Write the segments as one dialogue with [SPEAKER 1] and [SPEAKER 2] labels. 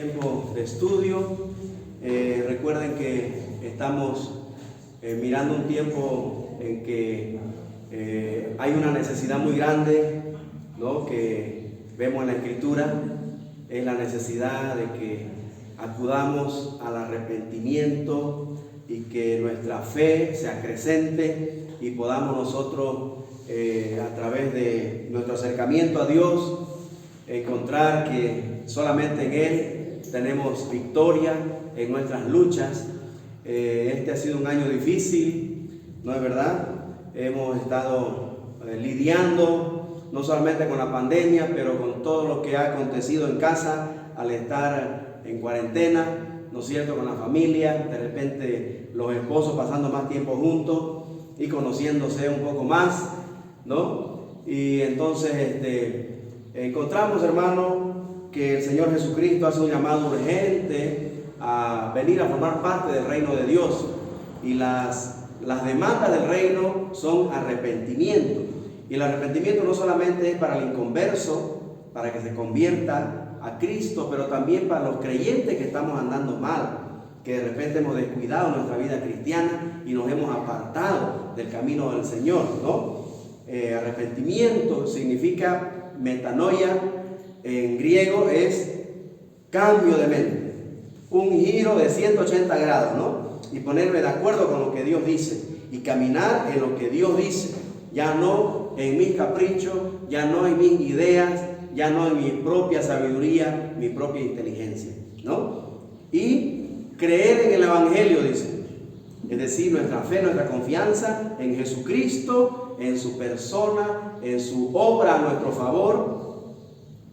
[SPEAKER 1] Tiempo de estudio. Recuerden que estamos mirando un tiempo en que hay una necesidad muy grande, ¿no?, que vemos en la Escritura. Es la necesidad de que acudamos al arrepentimiento y que nuestra fe se acrecente y podamos nosotros a través de nuestro acercamiento a Dios encontrar que solamente en Él tenemos victoria en nuestras luchas. Este ha sido un año difícil, ¿no es verdad? Hemos estado lidiando no solamente con la pandemia, pero con todo lo que ha acontecido en casa al estar en cuarentena, ¿no es cierto?, con la familia, de repente los esposos pasando más tiempo juntos y conociéndose un poco más, ¿no? Y entonces encontramos, hermano, que el Señor Jesucristo hace un llamado urgente a venir a formar parte del reino de Dios, y las demandas del reino son arrepentimiento. Y el arrepentimiento no solamente es para el inconverso, para que se convierta a Cristo, pero también para los creyentes que estamos andando mal, que de repente hemos descuidado nuestra vida cristiana y nos hemos apartado del camino del Señor, ¿no? Arrepentimiento significa metanoia, en griego es cambio de mente, un giro de 180 grados, ¿no? Y ponerme de acuerdo con lo que Dios dice y caminar en lo que Dios dice, ya no en mis caprichos, ya no en mis ideas, ya no en mi propia sabiduría, mi propia inteligencia, ¿no? Y creer en el Evangelio, dice, es decir, nuestra fe, nuestra confianza en Jesucristo, en su persona, en su obra a nuestro favor,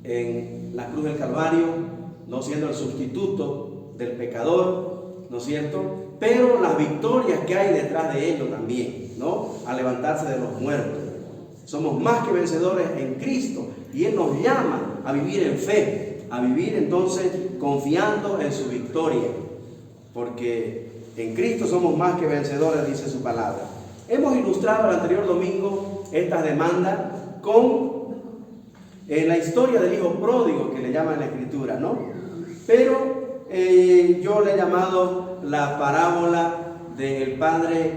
[SPEAKER 1] en la cruz del Calvario, no siendo el sustituto del pecador, ¿no es cierto?, pero las victorias que hay detrás de ello también, ¿no?, a levantarse de los muertos. Somos más que vencedores en Cristo, y Él nos llama a vivir en fe, a vivir entonces confiando en su victoria, porque en Cristo somos más que vencedores, dice su palabra. Hemos ilustrado el anterior domingo estas demandas con la historia del hijo pródigo, que le llaman en la Escritura, ¿no? Pero yo le he llamado la parábola del Padre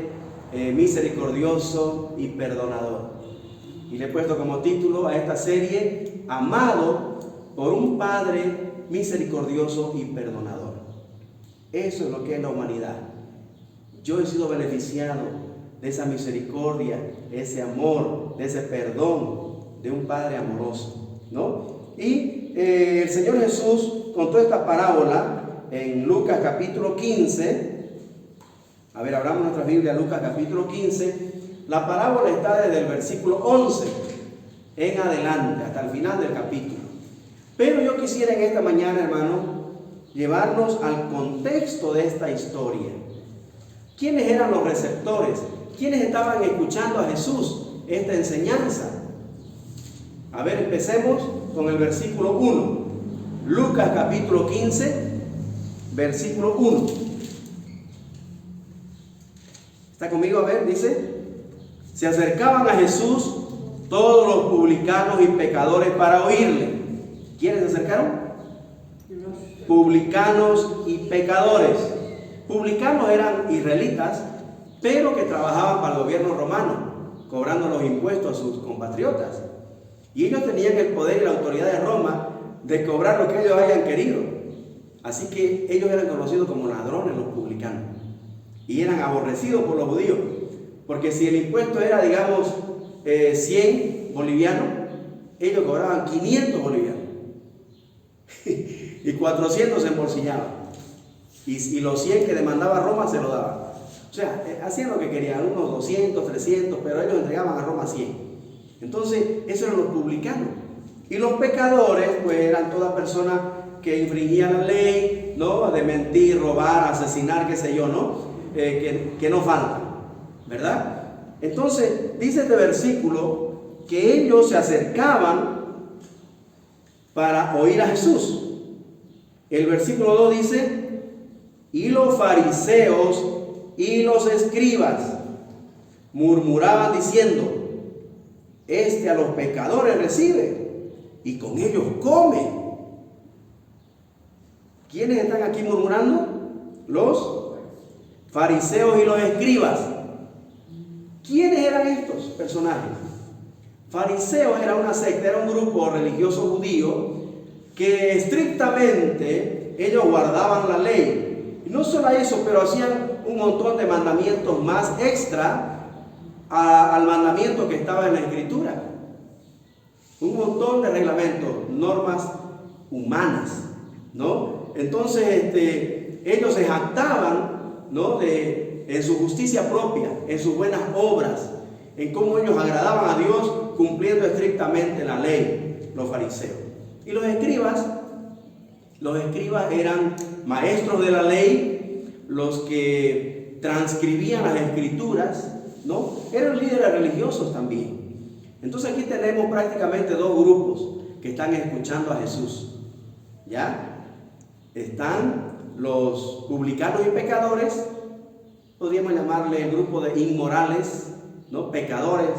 [SPEAKER 1] misericordioso y perdonador. Y le he puesto como título a esta serie: amado por un Padre misericordioso y perdonador. Eso es lo que es la humanidad. Yo he sido beneficiado de esa misericordia, ese amor, de ese perdón de un Padre amoroso, ¿no? Y el Señor Jesús contó esta parábola en Lucas capítulo 15. A ver, abramos nuestra Biblia, Lucas capítulo 15. La parábola está desde el versículo 11 en adelante, hasta el final del capítulo. Pero yo quisiera en esta mañana, hermano, llevarnos al contexto de esta historia. ¿Quiénes eran los receptores? ¿Quiénes estaban escuchando a Jesús esta enseñanza? A ver, empecemos con el versículo 1. Lucas capítulo 15, versículo 1. ¿Está conmigo? A ver, dice: se acercaban a Jesús todos los publicanos y pecadores para oírle. ¿Quiénes se acercaron? Publicanos y pecadores. Publicanos eran israelitas, pero que trabajaban para el gobierno romano, cobrando los impuestos a sus compatriotas. Y ellos tenían el poder y la autoridad de Roma de cobrar lo que ellos hayan querido. Así que ellos eran conocidos como ladrones, los publicanos. Y eran aborrecidos por los judíos. Porque si el impuesto era, digamos, 100 bolivianos, ellos cobraban 500 bolivianos. Y 400 se embolsillaban. Y los 100 que demandaba Roma se lo daban. O sea, hacían lo que querían, unos 200, 300, pero ellos entregaban a Roma 100. Entonces, esos eran los publicanos. Y los pecadores, pues eran todas personas que infringían la ley, ¿no?, de mentir, robar, asesinar, qué sé yo, ¿no?, que no faltan, ¿verdad? Entonces, dice este versículo que ellos se acercaban para oír a Jesús. El versículo 2 dice: y los fariseos y los escribas murmuraban diciendo: este a los pecadores recibe y con ellos come. ¿Quiénes están aquí murmurando? Los fariseos y los escribas. ¿Quiénes eran estos personajes? Fariseos era una secta, era un grupo religioso judío que estrictamente ellos guardaban la ley. Y no solo eso, pero hacían un montón de mandamientos más extra al mandamiento que estaba en la Escritura. Un montón de reglamentos, normas humanas, ¿no? Entonces ellos se jactaban, ¿no?, en su justicia propia, en sus buenas obras, en cómo ellos agradaban a Dios cumpliendo estrictamente la ley, los fariseos. Y los escribas eran maestros de la ley, los que transcribían las escrituras, ¿no? Eran líderes religiosos también. Entonces aquí tenemos prácticamente dos grupos que están escuchando a Jesús, ¿ya? Están los publicanos y pecadores, podríamos llamarle el grupo de inmorales, ¿no? Pecadores,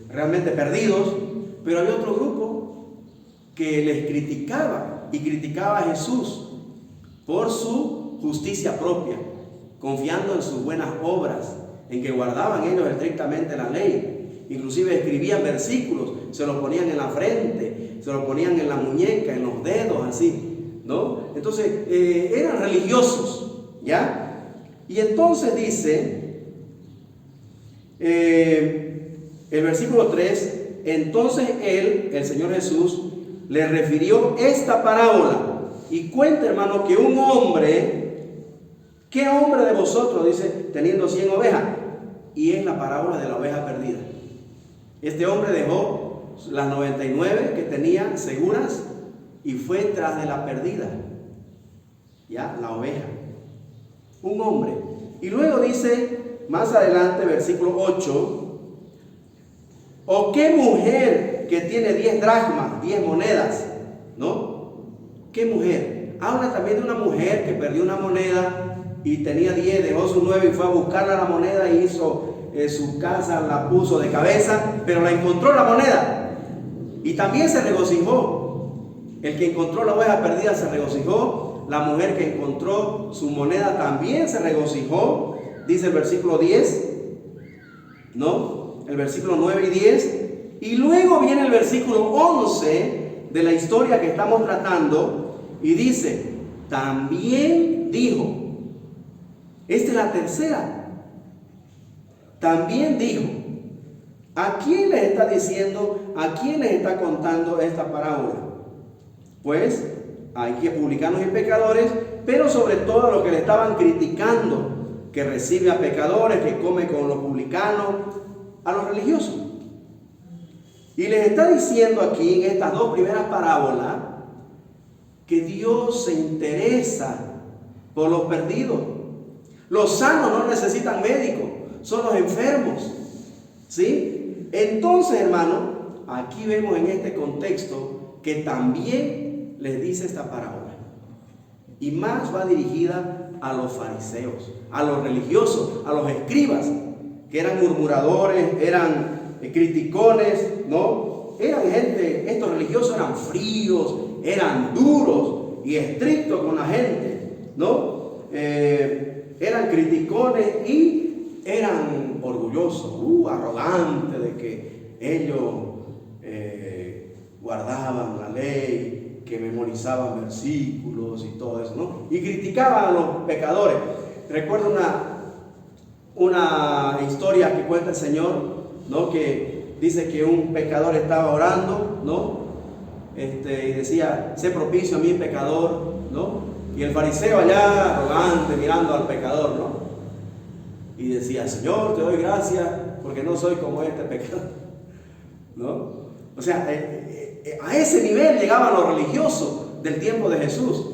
[SPEAKER 1] realmente perdidos, pero hay otro grupo que les criticaba y criticaba a Jesús por su justicia propia, confiando en sus buenas obras, en que guardaban ellos estrictamente la ley, inclusive escribían versículos, se los ponían en la frente, se los ponían en la muñeca, en los dedos, así, ¿no? Entonces eran religiosos, ¿ya? Y entonces dice el versículo 3, entonces él, el Señor Jesús, le refirió esta parábola. Y cuenta, hermano, que un hombre, ¿qué hombre de vosotros, dice, teniendo 100 ovejas? Y es la parábola de la oveja perdida. Este hombre dejó las 99 que tenía seguras y fue tras de la perdida, ya, la oveja. Un hombre. Y luego dice, más adelante, versículo 8, ¿o qué mujer que tiene 10 dracmas, 10 monedas, ¿no? ¿Qué mujer? Habla también de una mujer que perdió una moneda y tenía 10, dejó sus 9 y fue a buscarla la moneda y hizo su casa, la puso de cabeza, pero la encontró la moneda y también se regocijó. El que encontró la oveja perdida se regocijó, la mujer que encontró su moneda también se regocijó, dice el versículo 10, ¿no? El versículo 9 y 10, y luego viene el versículo 11 de la historia que estamos tratando y dice, también dijo, esta es la tercera, también dijo. ¿A quién les está diciendo, a quién les está contando esta parábola? Pues hay que publicanos y pecadores, pero sobre todo a los que le estaban criticando, que recibe a pecadores, que come con los publicanos, a los religiosos. Y les está diciendo aquí en estas dos primeras parábolas que Dios se interesa por los perdidos. Los sanos no necesitan médicos, son los enfermos, ¿sí? Entonces, hermano, aquí vemos en este contexto que también les dice esta parábola. Y más va dirigida a los fariseos, a los religiosos, a los escribas, que eran murmuradores, eran criticones, ¿no? Eran gente, estos religiosos eran fríos, eran duros y estrictos con la gente, ¿no? Eran criticones y eran orgullosos, arrogantes de que ellos guardaban la ley, que memorizaban versículos y todo eso, ¿no? Y criticaban a los pecadores. Recuerdo una historia que cuenta el Señor, ¿no? Que dice que un pecador estaba orando, ¿no? Y decía, sé propicio a mí, pecador, ¿no? Y el fariseo allá, arrogante, mirando al pecador, ¿no? Y decía, Señor, te doy gracias porque no soy como este pecador, ¿no? O sea, a ese nivel llegaban los religiosos del tiempo de Jesús,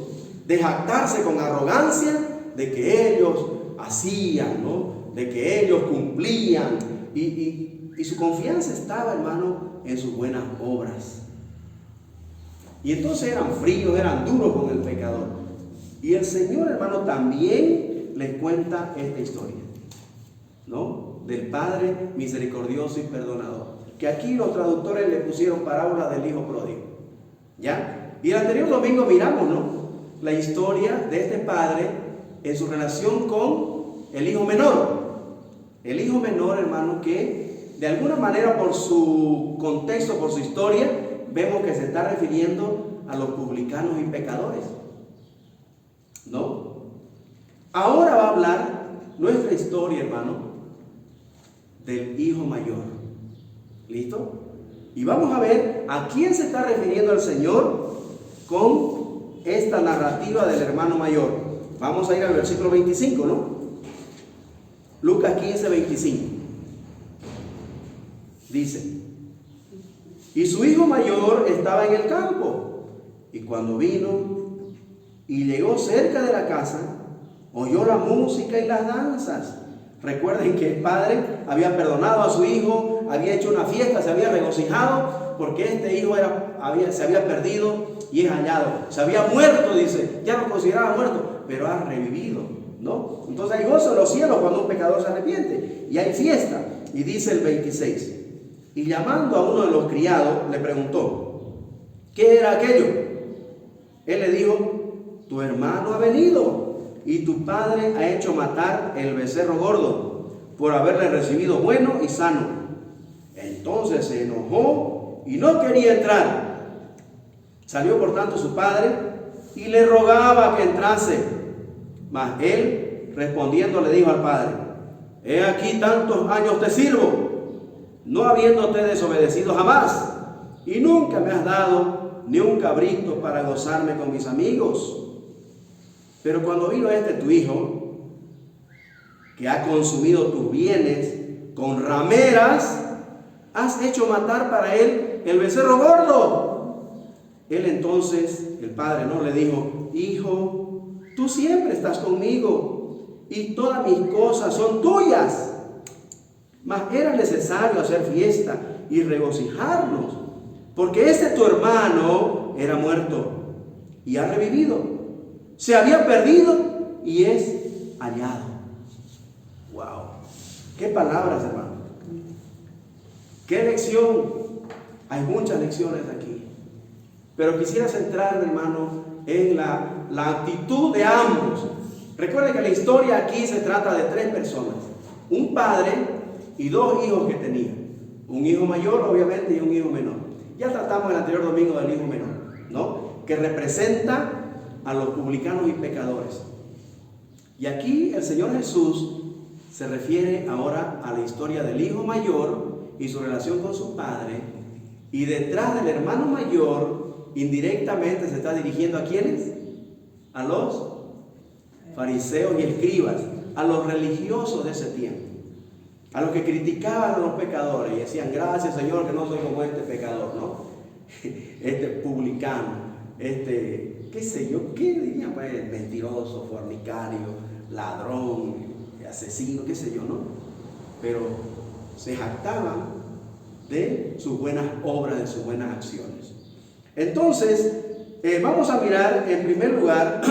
[SPEAKER 1] de jactarse con arrogancia de que ellos hacían, ¿no? De que ellos cumplían y su confianza estaba, hermano, en sus buenas obras. Y entonces eran fríos, eran duros con el pecador. Y el Señor, hermano, también les cuenta esta historia, ¿no? Del Padre misericordioso y perdonador, que aquí los traductores le pusieron parábola del hijo pródigo, ¿ya? Y el anterior domingo miramos, ¿no? la historia de este padre en su relación con el hijo menor. El hijo menor, hermano, que de alguna manera por su contexto, por su historia, vemos que se está refiriendo a los publicanos y pecadores, ¿no? Ahora va a hablar nuestra historia, hermano, del hijo mayor. ¿Listo? Y vamos a ver a quién se está refiriendo el Señor con esta narrativa del hermano mayor. Vamos a ir al versículo 25, ¿no? Lucas 15, 25. Dice: y su hijo mayor estaba en el campo, y cuando vino y llegó cerca de la casa, oyó la música y las danzas. Recuerden que el padre había perdonado a su hijo, había hecho una fiesta, se había regocijado porque este hijo se había perdido y es hallado. Se había muerto, dice, ya lo consideraba muerto, pero ha revivido, ¿no? Entonces hay gozo en los cielos cuando un pecador se arrepiente y hay fiesta. Y dice el 26: y llamando a uno de los criados le preguntó: ¿qué era aquello? Él le dijo: tu hermano ha venido y tu padre ha hecho matar el becerro gordo por haberle recibido bueno y sano. Entonces se enojó y no quería entrar. Salió por tanto su padre y le rogaba que entrase. Mas él respondiendo le dijo al padre: he aquí tantos años te sirvo, no habiéndote desobedecido jamás, y nunca me has dado ni un cabrito para gozarme con mis amigos. Pero cuando vino tu hijo, que ha consumido tus bienes con rameras, has hecho matar para él el becerro gordo. Él entonces, el padre, no le dijo: hijo, tú siempre estás conmigo y todas mis cosas son tuyas. Mas era necesario hacer fiesta y regocijarnos, porque tu hermano era muerto y ha revivido. Se había perdido y es hallado. Wow. Qué palabras, hermano. Qué lección. Hay muchas lecciones aquí. Pero quisiera centrarme, hermano, en la actitud de ambos. Recuerden que la historia aquí se trata de tres personas: un padre y dos hijos que tenía. Un hijo mayor, obviamente, y un hijo menor. Ya tratamos el anterior domingo del hijo menor, ¿no? Que representa a los publicanos y pecadores. Y aquí el Señor Jesús se refiere ahora a la historia del hijo mayor y su relación con su padre. Y detrás del hermano mayor, indirectamente se está dirigiendo ¿a quiénes? A los fariseos y escribas, a los religiosos de ese tiempo, a los que criticaban a los pecadores y decían: gracias, Señor, que no soy como este pecador, ¿no? Este publicano, qué sé yo, qué diría, pues, mentiroso, fornicario, ladrón, asesino, qué sé yo, ¿no? Pero se jactaban de sus buenas obras, de sus buenas acciones. Entonces, vamos a mirar en primer lugar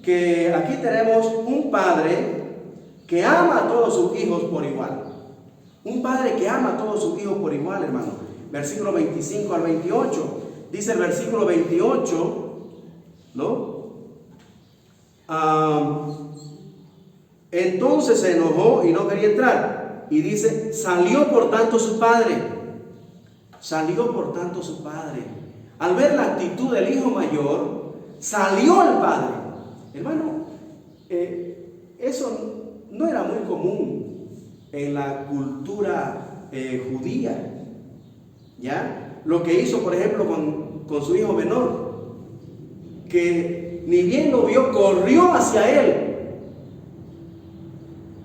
[SPEAKER 1] que aquí tenemos un padre que ama a todos sus hijos por igual. Un padre que ama a todos sus hijos por igual, hermano. Versículo 25 al 28. Dice el versículo 28, ¿no? Entonces se enojó y no quería entrar. Y dice: salió por tanto su padre. Salió por tanto su padre. Al ver la actitud del hijo mayor, salió el padre. Hermano, eso no era muy común en la cultura judía. ¿Ya? Lo que hizo, por ejemplo, con su hijo menor, que ni bien lo vio, corrió hacia él.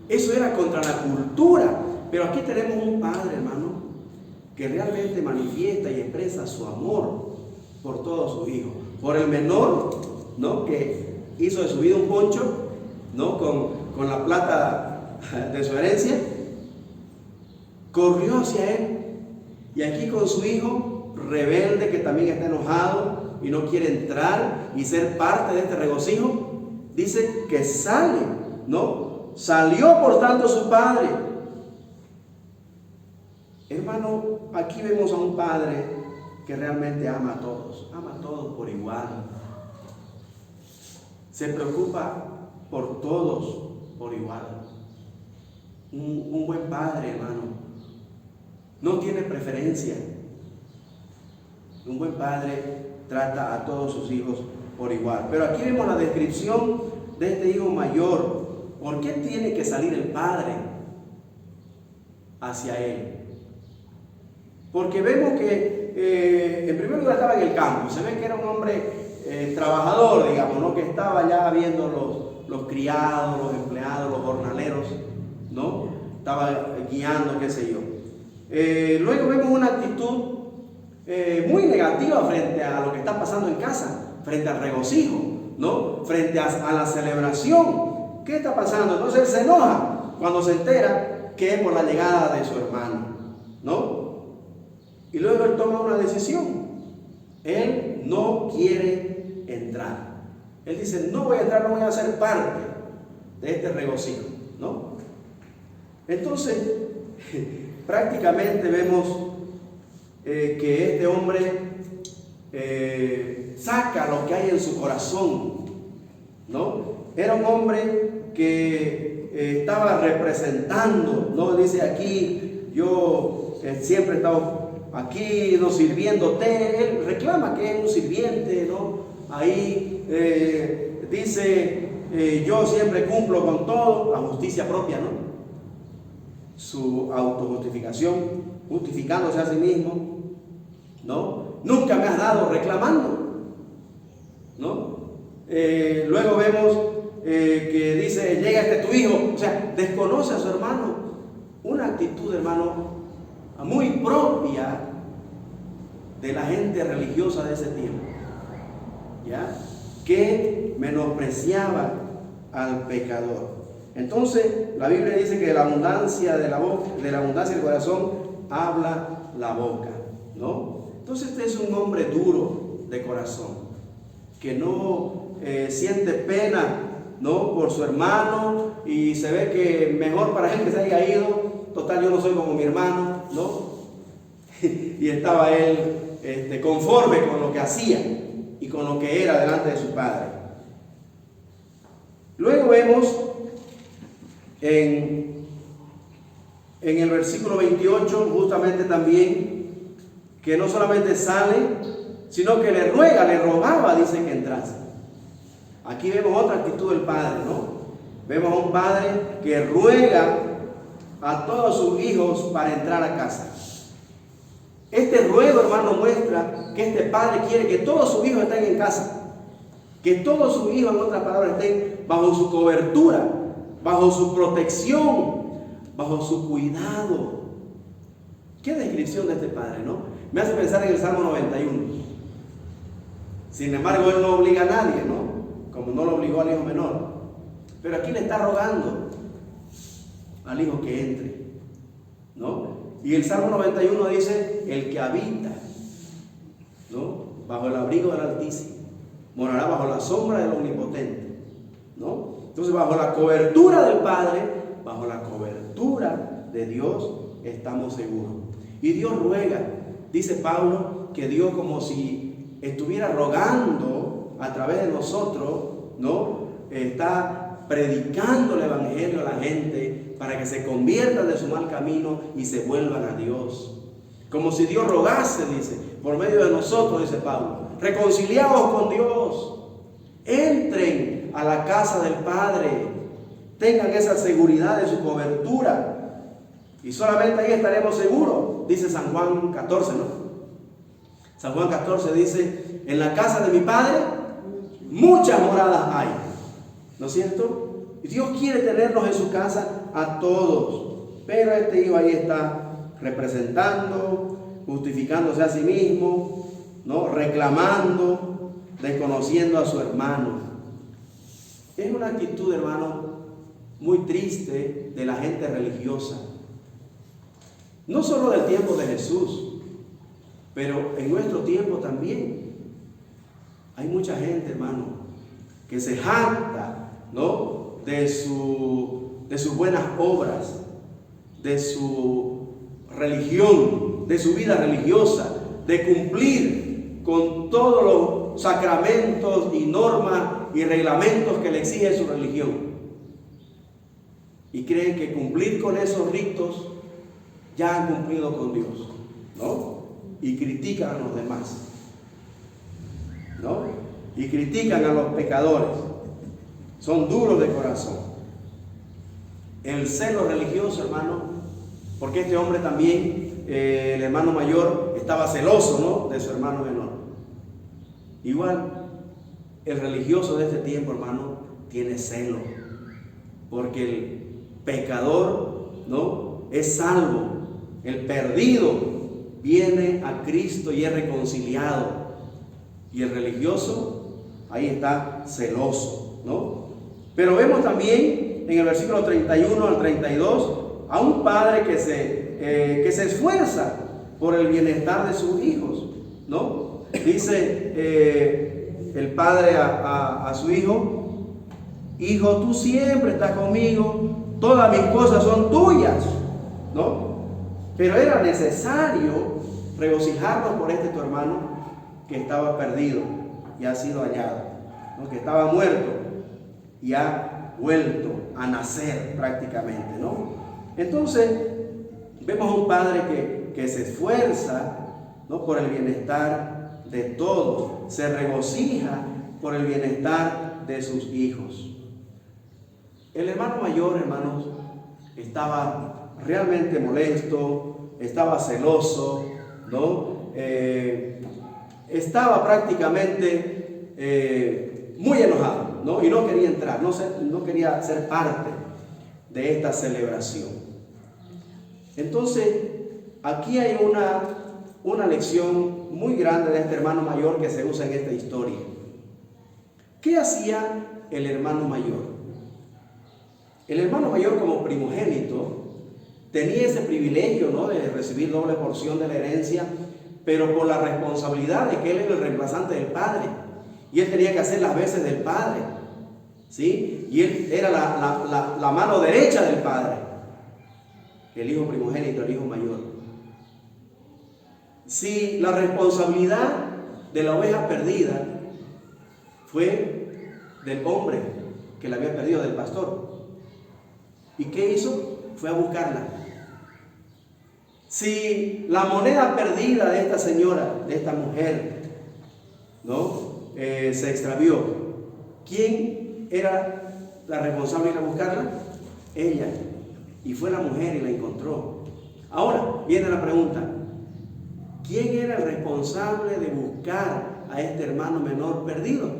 [SPEAKER 1] Eso era contra la cultura. Pero aquí tenemos un padre, hermano, que realmente manifiesta y expresa su amor por todos sus hijos. Por el menor, ¿no?, que hizo de su vida un poncho, ¿no?, con la plata de su herencia, corrió hacia él. Y aquí con su hijo rebelde, que también está enojado y no quiere entrar y ser parte de este regocijo, dice que sale, ¿no? Salió por tanto su padre. Hermano, aquí vemos a un padre que realmente ama a todos por igual. se preocupa por todos por igual. Un buen padre, hermano, no tiene preferencia. Un buen padre trata a todos sus hijos por igual. Pero aquí vemos la descripción de este hijo mayor. ¿Por qué tiene que salir el padre hacia él? Porque vemos que en primer lugar estaba en el campo. Se ve que era un hombre trabajador, digamos, ¿no? Que estaba ya viendo los criados, los empleados, los jornaleros, ¿no? Estaba guiando, qué sé yo. Luego vemos una actitud muy negativa frente a lo que está pasando en casa, frente al regocijo, ¿no? Frente a la celebración. ¿Qué está pasando? Entonces él se enoja cuando se entera que es por la llegada de su hermano, ¿no? Y luego él toma una decisión. Él no quiere entrar. Él dice, no voy a entrar, no voy a ser parte de este regocijo, ¿no? Entonces, prácticamente vemos que este hombre saca lo que hay en su corazón, ¿no? Era un hombre que estaba representando, ¿no? Dice aquí, yo siempre he estado aquí, no sirviéndote. Él reclama que es un sirviente, ¿no? Ahí dice, yo siempre cumplo con todo, la justicia propia, ¿no? Su autojustificación, justificándose a sí mismo, ¿no? Nunca me has dado, reclamando, ¿no? Luego vemos que dice, llega tu hijo, o sea, desconoce a su hermano. Una actitud, hermano, muy propia de la gente religiosa de ese tiempo, ¿ya? Que menospreciaba al pecador. Entonces la Biblia dice que de la abundancia de la boca, de la abundancia del corazón habla la boca, ¿no? Entonces este es un hombre duro de corazón, que no siente pena, ¿no? Por su hermano, y se ve que mejor para él que se haya ido. Total, yo no soy como mi hermano, ¿no? Y estaba él conforme con lo que hacía y con lo que era delante de su padre. Luego vemos en el versículo 28 justamente también que no solamente sale, sino que le rogaba, dice, que entrase. Aquí vemos otra actitud del padre, ¿no? Vemos a un padre que ruega a todos sus hijos para entrar a casa. Este ruego, hermano, muestra que este padre quiere que todos sus hijos estén en casa, que todos sus hijos, en otras palabras, estén bajo su cobertura, bajo su protección, bajo su cuidado. Qué descripción de este padre, ¿no? Me hace pensar en el Salmo 91. Sin embargo, él no obliga a nadie, ¿no? Como no lo obligó al hijo menor. Pero aquí le está rogando al hijo que entre, ¿no? Y el Salmo 91 dice, el que habita, ¿no? Bajo el abrigo del Altísimo, morará bajo la sombra del Omnipotente, ¿no? Entonces, bajo la cobertura del Padre, bajo la cobertura de Dios, estamos seguros. Y Dios ruega, dice Pablo, que Dios, como si estuviera rogando a través de nosotros, ¿no? Está predicando el evangelio a la gente para que se conviertan de su mal camino y se vuelvan a Dios. Como si Dios rogase, dice, por medio de nosotros, dice Pablo, reconciliaos con Dios, entren a la casa del Padre, tengan esa seguridad de su cobertura, y solamente ahí estaremos seguros, dice San Juan 14, ¿no? San Juan 14 dice, en la casa de mi Padre muchas moradas hay, ¿no es cierto? Y Dios quiere tenernos en su casa a todos, pero este hijo ahí está representando, justificándose a sí mismo, ¿no? Reclamando, desconociendo a su hermano. Es una actitud, hermano, muy triste de la gente religiosa. No solo del tiempo de Jesús, pero en nuestro tiempo también. Hay mucha gente, hermano, que se jacta, ¿no? de sus buenas obras, de su religión, de su vida religiosa, de cumplir con todos los sacramentos y normas y reglamentos que le exige su religión. Y creen que cumplir con esos ritos ya han cumplido con Dios, ¿no? Y critican a los demás, ¿no? Y critican a los pecadores. Son duros de corazón. El celo religioso, hermano, porque este hombre también, el hermano mayor, estaba celoso, ¿no?, de su hermano menor. Igual, el religioso de este tiempo, hermano, tiene celo, porque el pecador, ¿no?, es salvo. El perdido viene a Cristo y es reconciliado. Y el religioso, ahí está celoso, ¿no? Pero vemos también en el versículo 31 al 32 a un padre que se esfuerza por el bienestar de sus hijos, ¿no? Dice el padre a su hijo: hijo, tú siempre estás conmigo, todas mis cosas son tuyas, ¿no? Pero era necesario regocijarnos por este tu hermano que estaba perdido y ha sido hallado, ¿no?, que estaba muerto y ha vuelto a nacer prácticamente, ¿no? Entonces vemos a un padre que se esfuerza, ¿no?, por el bienestar de todos, se regocija por el bienestar de sus hijos. El hermano mayor, hermanos, estaba realmente molesto, estaba celoso, ¿no? Estaba prácticamente muy enojado, ¿no? Y no quería entrar, no quería ser parte de esta celebración. Entonces, aquí hay una lección muy grande de este hermano mayor que se usa en esta historia. ¿Qué hacía el hermano mayor? El hermano mayor, como primogénito, tenía ese privilegio, ¿no?, de recibir doble porción de la herencia, pero por la responsabilidad de que él era el reemplazante del padre y él tenía que hacer las veces del padre, ¿sí? Y él era la mano derecha del padre, el hijo primogénito, el hijo mayor. Si la responsabilidad de la oveja perdida fue del hombre que la había perdido, del pastor, ¿y qué hizo? Fue a buscarla. Si la moneda perdida de esta señora, de esta mujer, ¿no?, se extravió, ¿quién era la responsable de ir a buscarla? Ella. Y fue la mujer y la encontró. Ahora viene la pregunta: ¿quién era el responsable de buscar a este hermano menor perdido?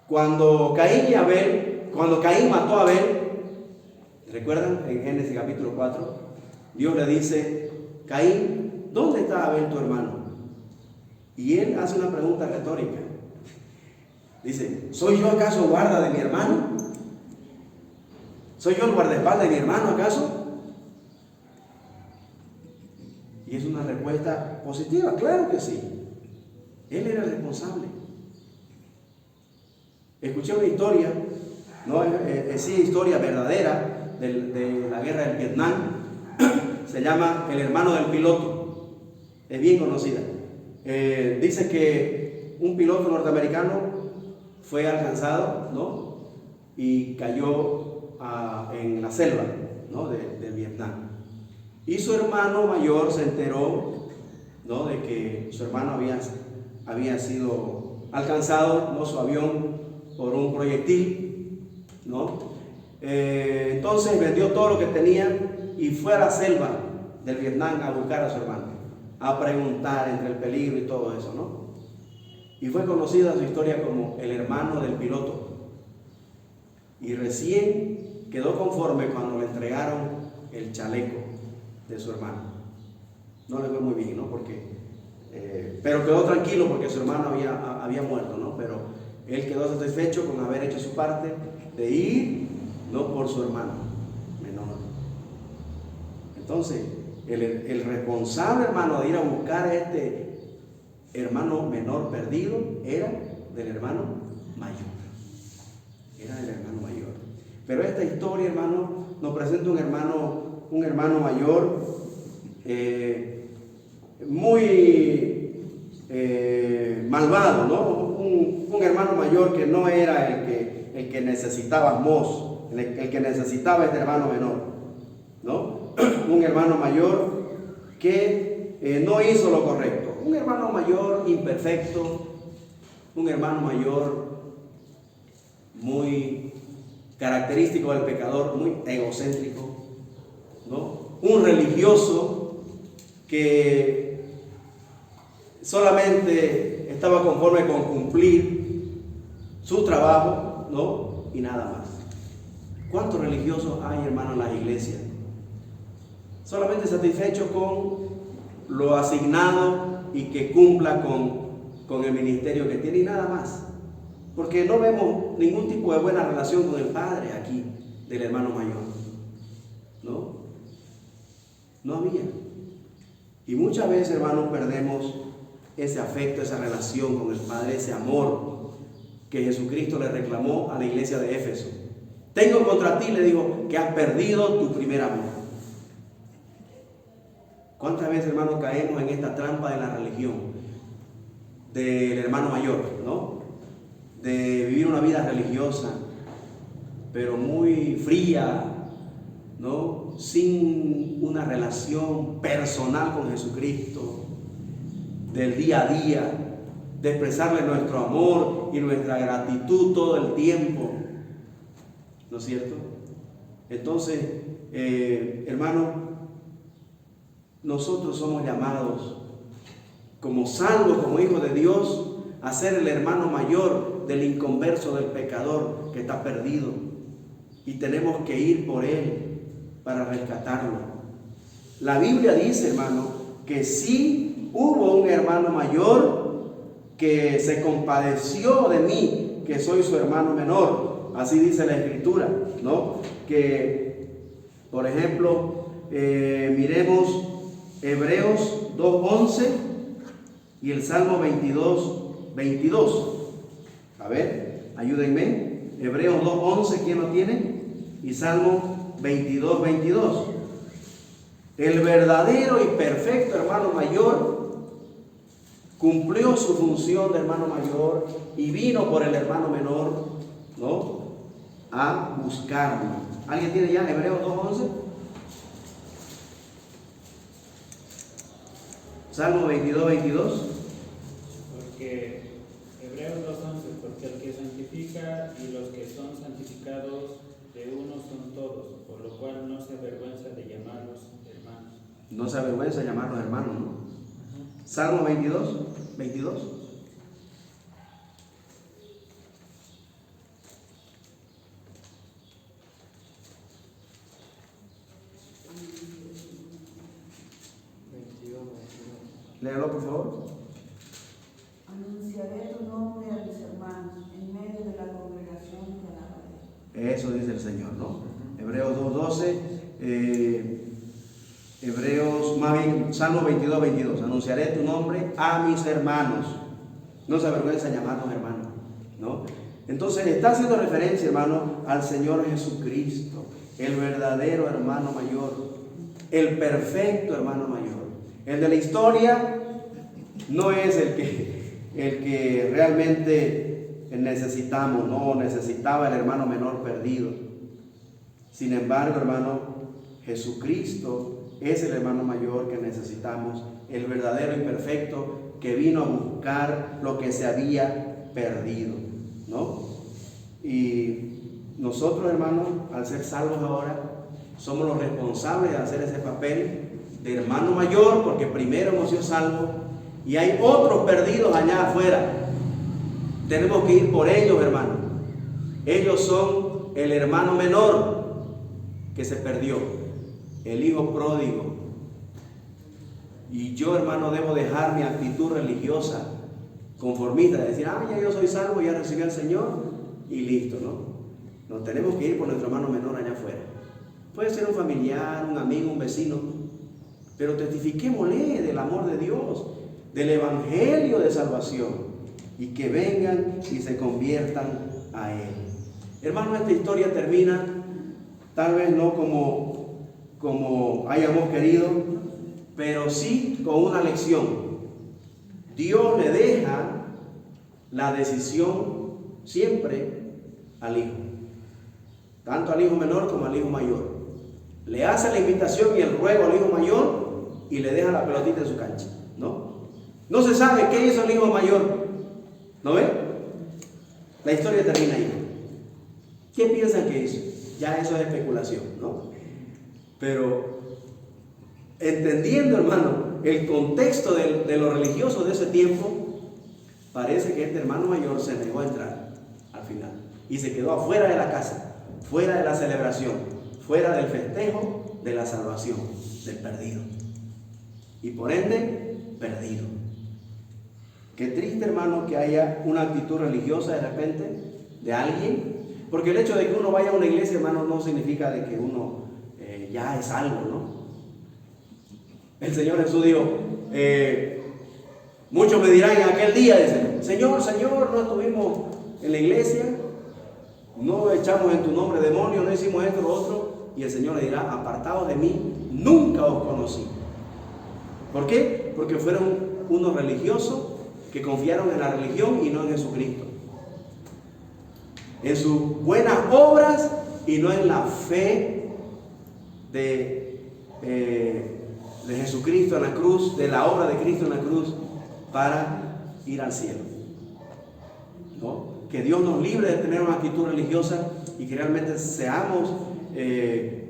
[SPEAKER 1] Cuando Caín mató a Abel, ¿recuerdan? En Génesis capítulo 4, Dios le dice: Caín, ¿dónde está Abel tu hermano? Y él hace una pregunta retórica. Dice: ¿soy yo acaso guarda de mi hermano? ¿Soy yo el guardaespaldas de mi hermano acaso? Y es una respuesta positiva, claro que sí. Él era el responsable. Escuché una historia, ¿no? Sí, historia verdadera de la guerra del Vietnam. Se llama El hermano del piloto. Es bien conocida. Dice que un piloto norteamericano fue alcanzado, ¿no?, y cayó en la selva, ¿no?, de Vietnam. Y su hermano mayor se enteró, ¿no?, de que su hermano había sido alcanzado, ¿no?, su avión, por un proyectil, ¿no? Entonces vendió todo lo que tenía y fue a la selva del Vietnam a buscar a su hermano, a preguntar entre el peligro y todo eso, ¿no? Y fue conocida su historia como el hermano del piloto. Y recién quedó conforme cuando le entregaron el chaleco de su hermano. No le fue muy bien, ¿no? Pero quedó tranquilo porque su hermano había muerto, ¿no? Pero él quedó satisfecho con haber hecho su parte de ir, no por su hermano menor. Entonces, el responsable, hermano, de ir a buscar a este hermano menor perdido era del hermano mayor. Era del hermano mayor. Pero esta historia, hermano, nos presenta un hermano mayor muy malvado, ¿no? Un hermano mayor que no era el que necesitábamos, el que necesitaba este hermano menor, ¿no? Un hermano mayor que no hizo lo correcto, un hermano mayor imperfecto, un hermano mayor muy característico del pecador, muy egocéntrico, ¿no? Un religioso que solamente estaba conforme con cumplir su trabajo, ¿no? Y nada más. ¿Cuántos religiosos hay, hermano, en las iglesias? Solamente satisfechos con lo asignado y que cumpla con el ministerio que tiene y nada más. Porque no vemos ningún tipo de buena relación con el padre aquí, del hermano mayor. No había. Y muchas veces, hermanos, perdemos ese afecto, esa relación con el Padre, ese amor que Jesucristo le reclamó a la iglesia de Éfeso. Tengo contra ti, le dijo, que has perdido tu primer amor. ¿Cuántas veces, hermanos, caemos en esta trampa de la religión del hermano mayor, ¿no? De vivir una vida religiosa, pero muy fría, ¿no? Sin una relación personal con Jesucristo, del día a día, de expresarle nuestro amor y nuestra gratitud todo el tiempo, ¿no es cierto? Entonces, hermano, nosotros somos llamados como salvos, como hijos de Dios, a ser el hermano mayor del inconverso, del pecador que está perdido, y tenemos que ir por él para rescatarlo. La Biblia dice, hermano, que sí hubo un hermano mayor que se compadeció de mí, que soy su hermano menor. Así dice la Escritura, ¿no? Que, por ejemplo, miremos Hebreos 2:11 y el Salmo 22:22. A ver, ayúdenme. Hebreos 2:11, ¿quién lo tiene? Y Salmo 22:22. El verdadero y perfecto hermano mayor cumplió su función de hermano mayor y vino por el hermano menor, ¿no? A buscarlo. ¿Alguien tiene ya Hebreos 2:11? Salmo 22:22.
[SPEAKER 2] Porque Hebreos 2:11, porque el que santifica y los que son santificados de uno son todos, por lo cual no se avergüenza de llamarlos hermanos.
[SPEAKER 1] No se avergüenza de llamarlos hermanos, ¿no? Salmo 22:22. Léalo, por favor.
[SPEAKER 3] Anunciaré tu nombre a mis hermanos, en medio de la congregación te alabaré.
[SPEAKER 1] Eso dice el Señor, ¿no? Hebreos 2:12, más bien, Salmo 22:22. Anunciaré tu nombre a mis hermanos. No se avergüenza llamarnos hermanos, ¿no? Entonces está haciendo referencia, hermano, al Señor Jesucristo, el verdadero hermano mayor, el perfecto hermano mayor. El de la historia no es el que realmente necesitamos, no necesitaba el hermano menor perdido. Sin embargo, hermano, Jesucristo es el hermano mayor que necesitamos, el verdadero y perfecto que vino a buscar lo que se había perdido, ¿no? Y nosotros, hermanos, al ser salvos ahora, somos los responsables de hacer ese papel de hermano mayor, porque primero hemos sido salvos y hay otros perdidos allá afuera. Tenemos que ir por ellos, hermano. Ellos son el hermano menor que se perdió, el hijo pródigo. Y yo, hermano, debo dejar mi actitud religiosa conformista, de decir, ya yo soy salvo, ya recibí al Señor y listo, ¿no? Nos tenemos que ir por nuestro hermano menor allá afuera. Puede ser un familiar, un amigo, un vecino, pero testifiquémosle del amor de Dios, del evangelio de salvación, y que vengan y se conviertan a Él. Hermano, esta historia termina tal vez no como hayamos querido, pero sí con una lección. Dios le deja la decisión siempre al hijo, tanto al hijo menor como al hijo mayor. Le hace la invitación y el ruego al hijo mayor y le deja la pelotita en su cancha, ¿no? No se sabe qué hizo el hijo mayor, ¿no ve? La historia termina ahí. ¿Qué piensan que hizo? Ya eso es especulación, ¿no? Pero entendiendo, hermano, el contexto de lo religioso de ese tiempo, parece que este hermano mayor se negó a entrar al final y se quedó afuera de la casa, fuera de la celebración, fuera del festejo de la salvación del perdido, y por ende perdido. Qué triste, hermano, que haya una actitud religiosa de repente de alguien, porque el hecho de que uno vaya a una iglesia, hermano, no significa de que uno ya es algo, ¿no? El Señor Jesús dijo, muchos me dirán en aquel día, dicen, Señor, Señor, no estuvimos en la iglesia, no echamos en tu nombre demonios, no hicimos esto o lo otro, y el Señor le dirá, apartados de mí, nunca os conocí. ¿Por qué? Porque fueron unos religiosos que confiaron en la religión y no en Jesucristo, en sus buenas obras y no en la fe de Jesucristo en la cruz, de la obra de Cristo en la cruz para ir al cielo, ¿no? Que Dios nos libre de tener una actitud religiosa y que realmente seamos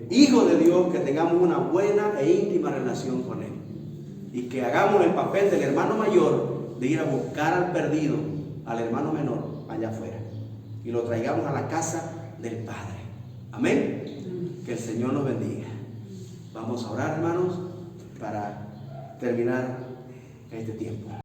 [SPEAKER 1] hijos de Dios, que tengamos una buena e íntima relación con Él y que hagamos el papel del hermano mayor de ir a buscar al perdido, al hermano menor allá afuera, y lo traigamos a la casa del Padre. Amén. Que el Señor nos bendiga. Vamos a orar, hermanos, para terminar este tiempo.